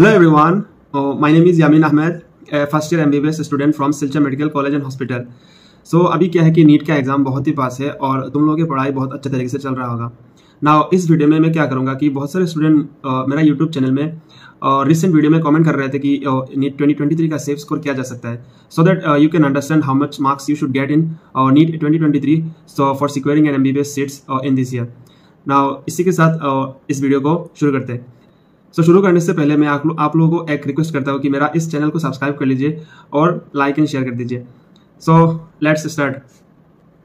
Hello everyone, my name is Yamin Ahmed, a first year MBBS student from Silchar Medical College and Hospital. So अभी क्या है कि NEET का exam बहुत ही पास है और तुम लोगों की पढ़ाई बहुत अच्छे तरीके से चल रहा होगा। नाउ इस वीडियो में मैं क्या करूँगा कि बहुत सारे स्टूडेंट मेरा यूट्यूब चैनल में रिसेंट वीडियो में कमेंट कर रहे थे कि नीट 2023 का सेफ स्कोर किया जा सकता है, so that you can understand how much marks you should get in NEET 2023 so for securing an MBBS seats in this year. Now इसी के साथ इस वीडियो को शुरू करते हैं। शुरू करने से पहले मैं आप लोगों को एक रिक्वेस्ट करता हूँ कि मेरा इस चैनल को सब्सक्राइब कर लीजिए और लाइक एंड शेयर कर दीजिए। So let's start.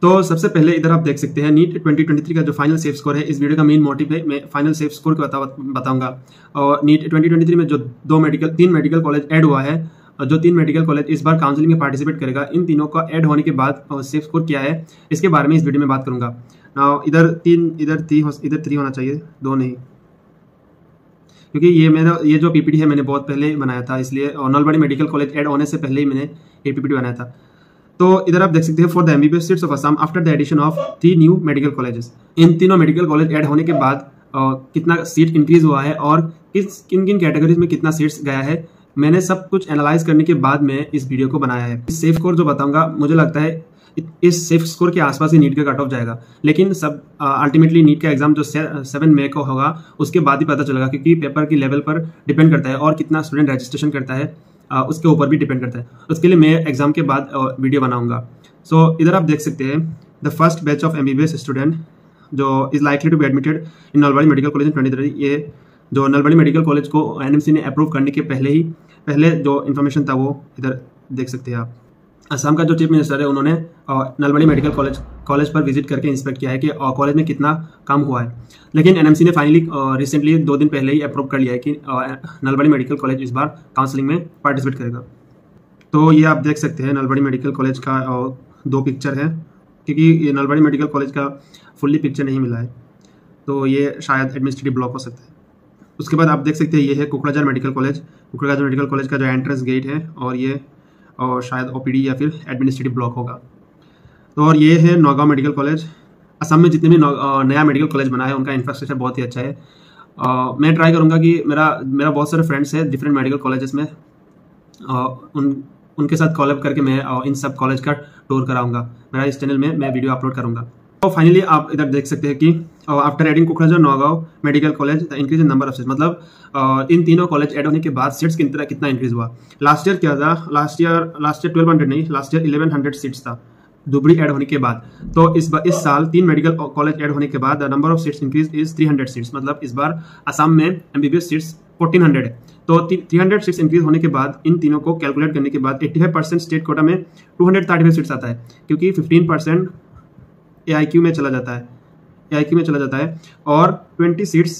तो सबसे पहले इधर आप देख सकते हैं नीट 2023 का जो फाइनल सेफ स्कोर है। इस वीडियो का मेन मोटिव है मैं फाइनल सेफ स्कोर को बताऊंगा। और नीट 2023 में जो तीन मेडिकल कॉलेज ऐड हुआ है, जो 3 मेडिकल कॉलेज इस बार काउंसलिंग में पार्टिसिपेट करेगा, इन तीनों का ऐड होने के बाद सेफ स्कोर क्या है इसके बारे में इस वीडियो में बात करूंगा। इधर 3 होना चाहिए, 2 नहीं, क्योंकि ये जो पीपीटी है मैंने बहुत पहले बनाया था, इसलिए नलबाड़ी मेडिकल कॉलेज ऐड होने से पहले ही मैंने ये पीपीटी बनाया था। तो इधर आप देख सकते हैं for the MBBS seats of Assam after the addition of 3 new medical colleges. इन तीनों मेडिकल कॉलेज ऐड होने के बाद कितना सीट इंक्रीज हुआ है और किन किन कैटेगरीज में कितना सीट्स गया है, मैंने सब कुछ एनालाइज करने के बाद मैं इस वीडियो को बनाया है। इस सेफ स्कोर जो बताऊंगा, मुझे लगता है इस सेफ स्कोर के आसपास ही नीट का कट ऑफ जाएगा, लेकिन सब अल्टीमेटली नीट का एग्जाम जो 7 मई को होगा उसके बाद ही पता चलेगा, क्योंकि पेपर की लेवल पर डिपेंड करता है और कितना स्टूडेंट रजिस्ट्रेशन करता है उसके ऊपर भी डिपेंड करता है। उसके लिए मैं एग्जाम के बाद वीडियो बनाऊंगा। सो इधर आप देख सकते हैं the first batch of MBBS student जो is likely to be admitted in Nalbari medical college in 2023। ये जो नलबाड़ी मेडिकल कॉलेज को NMC ने अप्रूव करने के पहले जो इन्फॉर्मेशन था वो इधर देख सकते हैं आप। असम का जो चीफ मिनिस्टर है उन्होंने नलबाड़ी मेडिकल कॉलेज पर विजिट करके इंस्पेक्ट किया है कि कॉलेज में कितना काम हुआ है, लेकिन NMC ने फाइनली रिसेंटली 2 दिन पहले ही अप्रूव कर लिया है कि नलबाड़ी मेडिकल कॉलेज इस बार काउंसलिंग में पार्टिसिपेट करेगा। तो ये आप देख सकते हैं नलबाड़ी मेडिकल कॉलेज का 2 पिक्चर है, क्योंकि ये नलबाड़ी मेडिकल कॉलेज का फुल्ली पिक्चर नहीं मिला है, तो ये शायद एडमिनिस्ट्रेटिव ब्लॉक हो सकता है। उसके बाद आप देख सकते हैं ये है कुकराझार मेडिकल कॉलेज का जो एंट्रेंस गेट है, और शायद OPD या फिर एडमिनिस्ट्रेटिव ब्लॉक होगा। तो और ये है नौगांव मेडिकल कॉलेज। असम में जितने भी नया मेडिकल कॉलेज बना है उनका इंफ्रास्ट्रक्चर बहुत ही अच्छा है। मैं ट्राई करूँगा कि मेरा बहुत सारे फ्रेंड्स हैं डिफरेंट मेडिकल कॉलेजेस में, उनके साथ कोलैब करके मैं इन सब कॉलेज का टूर कराऊंगा। मेरा इस चैनल में मैं वीडियो अपलोड करूँगा। तो फाइनली आप इधर देख सकते हैं कि after adding Kokrajhar Nagaon medical college the increase in number of seats, मतलब इन तीनों कॉलेज ऐड होने के बाद सीट्स कितना इंक्रीज हुआ। लास्ट ईयर क्या था, लास्ट ईयर 1200 नहीं, लास्ट ईयर 1100 सीट्स था दुबड़ी ऐड होने के बाद। तो इस साल 3 मेडिकल कॉलेज ऐड होने के बाद the number of seats increase is 300 seats, मतलब इस बार असम में MBBS सीट्स 1400 है। तो 300 सीट्स इंक्रीज होने के बाद इन तीनों को कैलकुलेट करने के बाद 85% स्टेट कोटा में 235 सीट्स आता है, क्योंकि 15% AIQ में चला जाता है और 20 सीट्स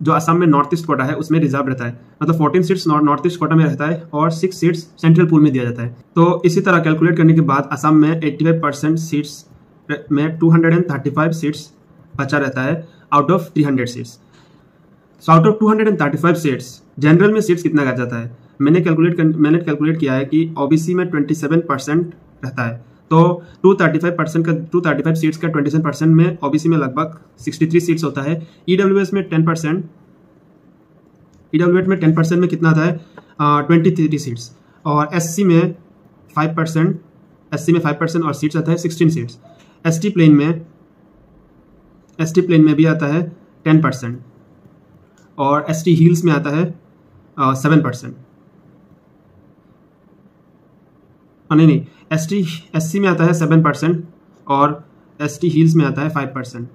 जो असम में नॉर्थ ईस्ट कोटा है उसमें रिजर्व रहता है, मतलब 14 सीट्स नॉर्थ ईस्ट कोटा में रहता है और 6 सीट्स सेंट्रल पूल में दिया जाता है। तो इसी तरह कैलकुलेट करने के बाद असम में 85% सीट्स में 235 सीट्स बचा रहता है out of 300 seats. So out of 235 seats general में सीट्स कितना रह जाता है, मैंने कैलकुलेट किया है कि OBC में 27% रहता है। तो 235 सीट्स का 27% में OBC में लगभग 63 सीट्स होता है। EWS में 10%, में 10% में कितना आता है 23 सीट्स, और SC में 5% और सीट्स आता है 16 सीट्स। ST प्लेन में भी आता है 10% और ST हिल्स में आता है 7%। नहीं, SC में आता है 7% और ST हिल्स में आता है 5%।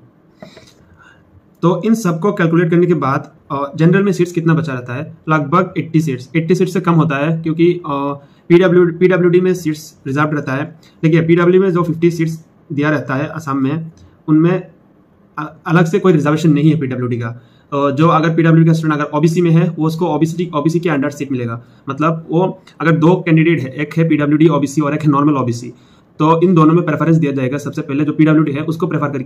तो इन सबको कैलकुलेट करने के बाद जनरल में सीट्स कितना बचा रहता है, लगभग 80 सीट्स से कम होता है, क्योंकि PWD में सीट्स रिजर्व रहता है। देखिए PWD में जो 50 सीट्स दिया रहता है असम में, उनमें अलग से कोई रिजर्वेशन नहीं है PWD का। जो अगर PWD का स्टूडेंट अगर OBC में है वो उसको OBC के अंडर सीट मिलेगा, मतलब वो अगर 2 कैंडिडेट है, एक है PWD OBC और एक है नॉर्मल OBC, तो इन दोनों में प्रेफरेंस दिया जाएगा। सबसे पहले जो PWD है उसको प्रेफर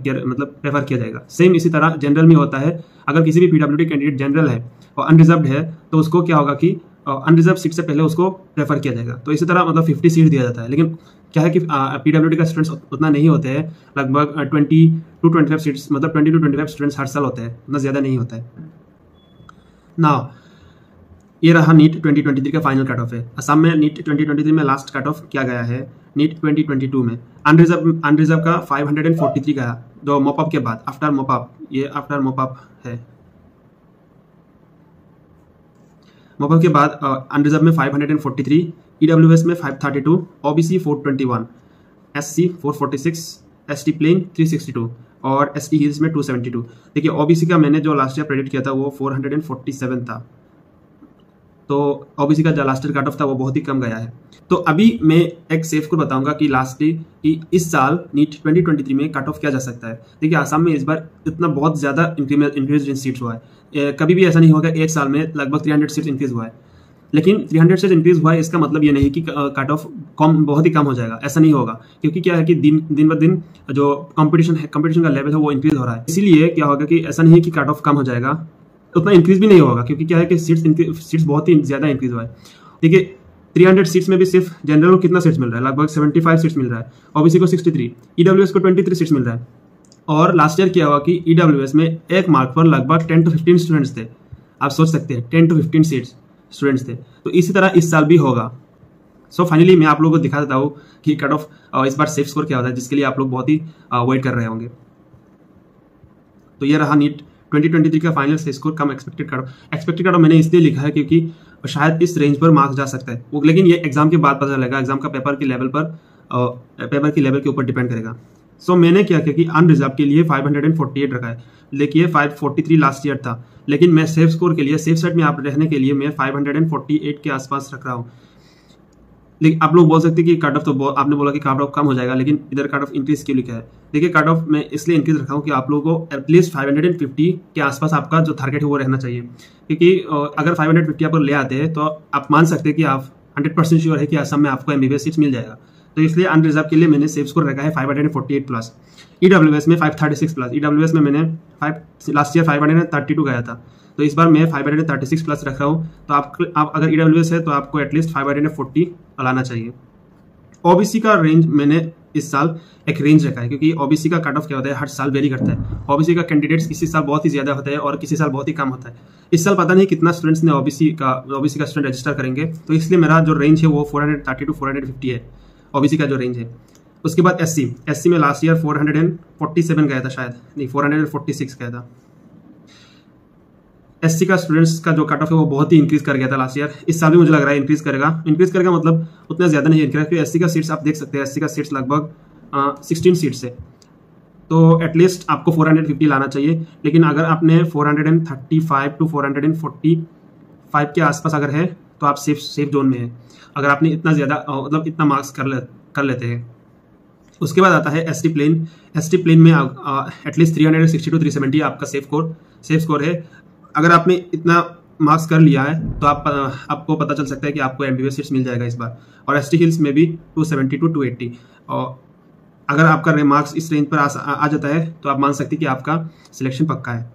किया जाएगा। सेम इसी तरह जनरल में होता है, अगर किसी भी PWD कैंडिडेट जनरल है और अनरिजर्व्ड है तो उसको क्या होगा कि अनरिजर्व सीट से पहले उसको प्रेफर किया जाएगा। तो इसी तरह मतलब 50 सीट दिया जाता है, लेकिन क्या है कि PWD का स्टूडेंट्स उतना नहीं होते हैं, लगभग 20 to 25 सीट्स, मतलब 20 to 25 स्टूडेंट्स हर साल होते हैं, उतना ज़्यादा नहीं होता है ना। ये रहा नीट 2023 का फाइनल कट ऑफ है। असम में नीट 2023 में लास्ट कट ऑफ किया गया है नीट 2022 में। अनरिजर्व का 543 गया, जो मोपअप के बाद, आफ्टर मोपअप, ये आफ्टर मोपअप है। मोपअप के बाद अनरिजर्व में 543, ईडब्ल्यूएस में 532, ओबीसी 421, एससी 446, एसटी प्लेन 362 और एसटी हिल्स में 272। देखिए ओबीसी का मैंने जो लास्ट ईयर प्रेडिक्ट किया था वो 447 था, तो ओबीसी का जो लास्ट ईयर कट ऑफ था वो बहुत ही कम गया है। तो अभी मैं एक सेफ को बताऊंगा कि लास्टली कि इस साल नीट 2023 में कट ऑफ किया जा सकता है। देखिए आसाम में इस बार इतना बहुत ज़्यादा इंक्रीज इन सीट्स हुआ है, कभी भी ऐसा नहीं होगा एक साल में लगभग 300 सीट्स इंक्रीज हुआ है। लेकिन 300 से इंक्रीज हुआ है इसका मतलब ये नहीं कि कट ऑफ कम बहुत ही कम हो जाएगा, ऐसा नहीं होगा, क्योंकि क्या है कि दिन ब दिन जो कंपटीशन का लेवल है वो इंक्रीज हो रहा है। इसीलिए क्या होगा कि ऐसा नहीं है कि कट ऑफ कम हो जाएगा, उतना इंक्रीज भी नहीं होगा, क्योंकि क्या है कि सीट्स बहुत ही ज़्यादा इंक्रीज हुआ है। देखिए 300 सीट्स में भी सिर्फ जनरल को कितना सीट्स मिल रहा है, लगभग 75 सीट्स मिल रहा है, ओबीसी को 63, ईडब्ल्यूएस को 23 सीट्स मिल रहा है। और लास्ट ईयर क्या हुआ कि ईडब्ल्यूएस में एक मार्क पर लगभग 10 to 15 स्टूडेंट्स थे। आप सोच सकते हैं 10 to 15 सीट्स स्टूडेंट्स थे। तो इसी तरह इस साल भी होगा। सो फाइनली मैं आप लोगों को दिखा देता हूँ कि कट ऑफ इस बार सेफ स्कोर क्या होता है, जिसके लिए आप लोग बहुत ही वेट कर रहे होंगे। तो ये रहा नीट 2023 का फाइनल सेफ स्कोर कम एक्सपेक्टेड कट ऑफ मैंने इसलिए लिखा है क्योंकि शायद इस रेंज पर मार्क्स जा सकता है वो, लेकिन ये एग्जाम के बाद पता चलेगा, एग्जाम का पेपर की लेवल के ऊपर डिपेंड करेगा। सो मैंने क्या किया कि अनरिजर्व के लिए 548 रखा है, देखिए 543 लास्ट ईयर था, लेकिन मैं सेफ स्कोर के लिए, सेफ साइड में आप रहने के लिए मैं 548 के आसपास रख रहा हूँ। लेकिन आप लोग बोल सकते हैं कि कट ऑफ, तो आपने बोला कि कट ऑफ कम हो जाएगा, लेकिन इधर कट ऑफ इंक्रीज क्यों लिखा है? देखिए कट ऑफ मैं इसलिए इंक्रीज रखा हूँ कि आप लोगों को एटलीस्ट 550 के आसपास आपका जो टारगेट है वो रहना चाहिए, क्योंकि अगर 550 आप ले आते हैं तो आप मान सकते हैं कि आप 100% श्योर है कि असम में आपको एमबीबीएस सीट्स मिल जाएगा। तो इसलिए अनरिजर्व के लिए मैंने सेफ स्कोर रखा है 548 प्लस। ईडब्ल्यूएस में 536 प्लस, ईडब्ल्यूएस में मैंने लास्ट ईयर 532 गया था, तो इस बार मैं 536 प्लस रख रहा हूँ। तो आप अगर ईडब्ल्यूएस है तो आपको एटलीस्ट 540 लाना चाहिए। ओबीसी का रेंज मैंने इस साल एक रेंज रखा है, क्योंकि ओबीसी का कट ऑफ क्या होता है हर साल वेरी करता है। ओबीसी का कैंडिडेट्स किसी साल बहुत ही ज्यादा होता है और किसी साल बहुत ही कम होता है। इस साल पता नहीं कितना स्टूडेंट्स ने ओबीसी का स्टूडेंट रजिस्टर करेंगे, तो इसलिए मेरा जो रेंज है वो 430 to 450 है, ओबीसी का जो रेंज है। उसके बाद एससी में लास्ट ईयर 447 गया था, शायद नहीं 446 गया था। एससी का स्टूडेंट्स का जो कट ऑफ है वो बहुत ही इंक्रीज कर गया था लास्ट ईयर। इस साल भी मुझे लग रहा है इंक्रीज करेगा मतलब उतना ज्यादा नहीं इंक्रीज, क्योंकि एससी का सीट्स आप देख सकते हैं, एससी का सीट्स लगभग 16 सीट्स है, तो एटलीस्ट आपको 450 लाना चाहिए। लेकिन अगर आपने 435 to 445 के आसपास अगर है तो आप सेफ जोन में है, अगर आपने इतना ज्यादा मतलब इतना मार्क्स कर लेते हैं। उसके बाद आता है एसटी प्लेन में एटलीस्ट 360 to 370 आपका सेफ स्कोर है। अगर आपने इतना मार्क्स कर लिया है तो आपको पता चल सकता है कि आपको एमबीबीएस सीट्स मिल जाएगा इस बार। और एसटी हिल्स में भी 270 to 280, और अगर आपका मार्क्स इस रेंज पर आ जाता है तो आप मान सकते हैं कि आपका सिलेक्शन पक्का है।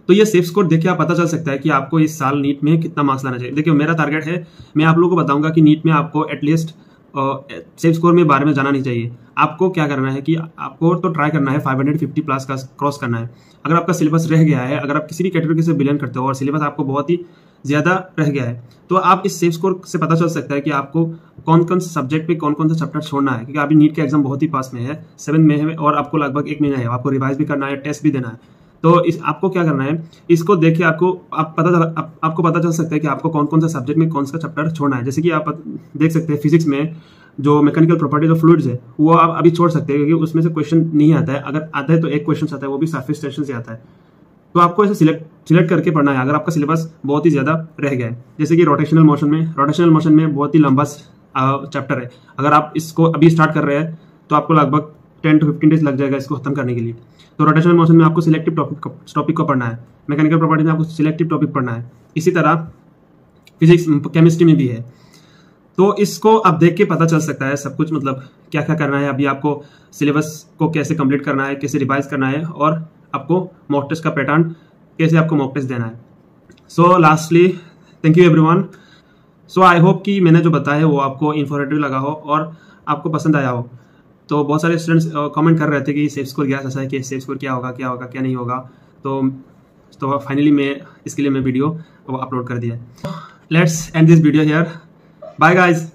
तो ये सेफ स्कोर देख के आप पता चल सकता है कि आपको इस साल नीट में कितना मार्क्स लाना चाहिए। देखिए मेरा टारगेट है, मैं आप लोगों को बताऊंगा कि नीट में आपको एटलीस्ट सेफ स्कोर में बारे में जाना नहीं चाहिए। आपको क्या करना है कि आपको तो ट्राई करना है 550 प्लस का क्रॉस करना है। अगर आपका सिलेबस रह गया है, अगर आप किसी भी कैटेगरी से बिलोंग करते हो और सिलेबस आपको बहुत ही ज़्यादा रह गया है, तो आप इस सेफ स्कोर से पता चल सकता है कि आपको कौन कौन से सब्जेक्ट पे कौन कौन सा चैप्टर छोड़ना है, क्योंकि अभी नीट का एग्जाम बहुत ही पास में है, 7 में है और आपको लगभग 1 महीना है, आपको रिवाइज भी करना है, टेस्ट भी देना है। तो आपको क्या करना है, इसको देख के आपको पता चल सकता है कि आपको कौन कौन सा सब्जेक्ट में कौन सा चैप्टर छोड़ना है। जैसे कि आप देख सकते हैं फिजिक्स में जो मैकेनिकल प्रॉपर्टीज ऑफ फ्लूइड्स है वो आप अभी छोड़ सकते हैं, क्योंकि उसमें से क्वेश्चन नहीं आता है, अगर आता है तो एक क्वेश्चन आता है, वो भी सरफेस टेंशन से आता है। तो आपको ऐसे सिलेक्ट करके पढ़ना है अगर आपका सिलेबस बहुत ही ज़्यादा रह गया है। जैसे कि रोटेशनल मोशन में बहुत ही लंबा चैप्टर है, अगर आप इसको अभी स्टार्ट कर रहे हैं तो आपको लगभग 10 to 15 डेज लग जाएगा इसको खत्म करने के लिए। तो रोटेशनल मोशन में आपको सिलेक्टिव टॉपिक को पढ़ना है, मैकेनिकल प्रॉपर्टीज में आपको सिलेक्टिव टॉपिक पढ़ना है। इसी तरह फिजिक्स केमिस्ट्री में भी है। तो इसको आप देख के पता चल सकता है सब कुछ, मतलब क्या क्या करना है, अभी आपको सिलेबस को कैसे कंप्लीट करना है, कैसे रिवाइज करना है, और आपको मॉक टेस्ट का पैटर्न कैसे आपको मॉक टेस्ट देना है। सो lastly thank you everyone. So I hope कि मैंने जो बताया है वो आपको इन्फॉर्मेटिव लगा हो और आपको पसंद आया हो। तो बहुत सारे स्टूडेंट्स कमेंट कर रहे थे कि सेफ स्कोर क्या है, कि सेफ स्कोर क्या होगा क्या नहीं होगा। तो फाइनली मैं इसके लिए वीडियो अपलोड कर दिया। let's end this video here. Bye guys.